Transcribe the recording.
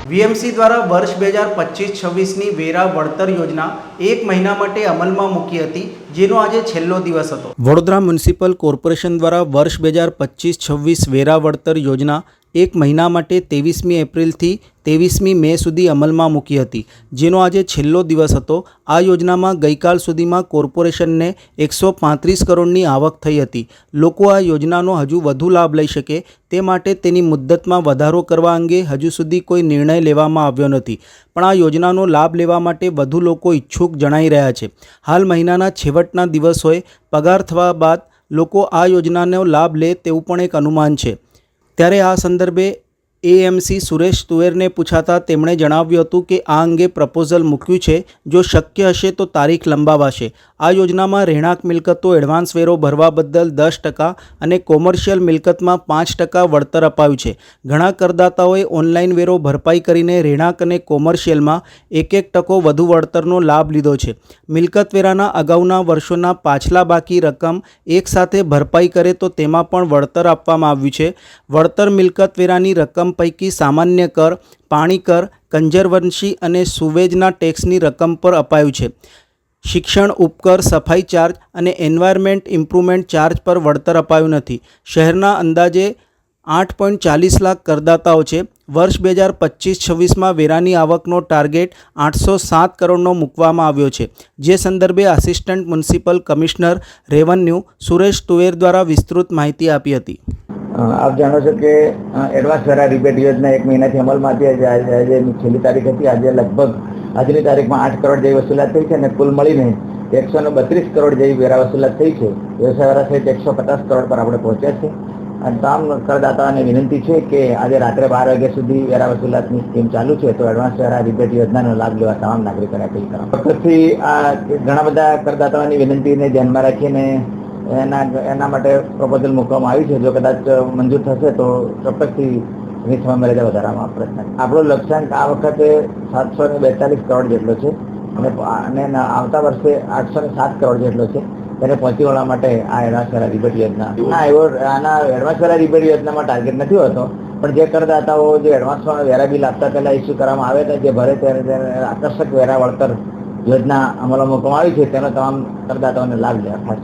VMC દ્વારા વર્ષ 2025-26ની વેરા વળતર યોજના 1 મહિના માટે અમલમાં મૂકી હતી, જેનો આજે છેલ્લો દિવસ હતો। વડોદરા મ્યુનિસિપલ કોર્પોરેશન દ્વારા વર્ષ 2025-26 વેરા વળતર યોજના 1 મહિના માટે 23મી એપ્રિલથી 23મી મે સુધી અમલમાં મૂકી હતી, જેનો આજે છેલ્લો દિવસ હતો। આ યોજનામાં ગઈકાલ સુધીમાં કોર્પોરેશનને 135 કરોડની આવક થઈ હતી। લોકો આ યોજનાનો હજુ વધુ લાભ લઈ શકે તે માટે તેની મુદ્દતમાં વધારો કરવા અંગે હજુ સુધી કોઈ નિર્ણય લેવામાં આવ્યો નથી, પણ આ યોજનાનો લાભ લેવા માટે વધુ લોકો ઈચ્છુક જણાઈ રહ્યા છે। હાલ મહિનાના છેવટના દિવસોએ પગાર થવા બાદ લોકો આ યોજનાનો લાભ લે તેવું પણ એક અનુમાન છે। ત્યારે આ સંદર્ભે એએમસી સુરેશ તુવેરને પૂછાતા તેમણે જણાવ્યું હતું કે આ અંગે પ્રપોઝલ મૂક્યું છે, જો શક્ય હશે તો તારીખ લંબાવાશે। આ યોજનામાં રહેણાંક મિલકતો એડવાન્સ વેરો ભરવા બદલ 10% અને કોમર્શિયલ મિલકતમાં 5% વળતર અપાયું છે। ઘણા કરદાતાઓએ ઓનલાઈન વેરો ભરપાઈ કરીને રહેણાંક અને કોમર્શિયલમાં 1% વધુ વળતરનો લાભ લીધો છે। મિલકત વેરાના અગાઉના વર્ષોના પાછલા બાકી રકમ એકસાથે ભરપાઈ કરે તો તેમાં પણ વળતર આપવામાં આવ્યું છે। વળતર મિલકત વેરાની રકમ પૈકી સામાન્ય કર, પાણી કર, કંજરવંશી અને સુવેજના ટેક્સની રકમ પર અપાયું છે। શિક્ષણ ઉપકર, સફાઈ ચાર્જ અને એન્વાયરમેન્ટ ઇમ્પ્રુવમેન્ટ ચાર્જ પર વળતર અપાયું નથી। શહેરના અંદાજે 8.40 લાખ કરદાતાઓ છે। વર્ષ 2025-26માં વેરાની આવકનો ટાર્ગેટ 807 કરોડનો મૂકવામાં આવ્યો છે, જે સંદર્ભે assistant municipal commissioner revenue Suresh તુવેર દ્વારા વિસ્તૃત માહિતી આપી હતી। આપ જાણો છો કે એડવાન્સ વેરા રિબેટ યોજના 1 મહિનાથી અમલમાં હતી। આજે છેલ્લી તારીખ હતી। આજે લગભગ આજની તારીખમાં 8 કરોડ જેવી વસૂલાત થઈ છે અને કુલ મળીને 132 કરોડ જેવી વેરા વસૂલાત થઈ છે। વ્યવસાય વેરા સહિત 150 કરોડ પર આપણે પહોંચ્યા છે અને તમામ કરદાતાઓને વિનંતી છે કે આજે રાત્રે 12 વાગ્યા સુધી વેરા વસૂલાતની સ્કીમ ચાલુ છે, તો એડવાન્સ વેરા રિબેટ યોજનાનો લાભ લેવા તમામ નાગરિકોને અપીલ કરવા। ચોક્કસથી આ ઘણા બધા કરદાતાઓની વિનંતીને ધ્યાનમાં રાખીને એના માટે પ્રપોઝલ મૂકવામાં આવી છે। જો કદાચ મંજૂર થશે તો ચોક્કસથી એની સમય મર્યાદા વધારવામાં પ્રયત્ન કરીશું। આપણો લક્ષ્યાંક આ વખતે 742 કરોડ જેટલો છે અને આવતા વર્ષે 807 કરોડ જેટલો છે। તેને પહોંચી વળવા માટે આ એડવાન્સ વેરા રિબેટ યોજના આના એડવાન્સ વેરા રિબેટ યોજનામાં ટાર્ગેટ નથી હોતો, પણ જે કરદાતાઓ જે એડવાન્સમાં વેરા બિલ આપતા પહેલા ઇસ્યુ કરવામાં આવે છે, જે ભરે ત્યારે આકર્ષક વેરા વળતર યોજના અમલમાં મૂકવામાં આવી છે, તેનો તમામ કરદાતાઓને લાભ લેવા ખાસ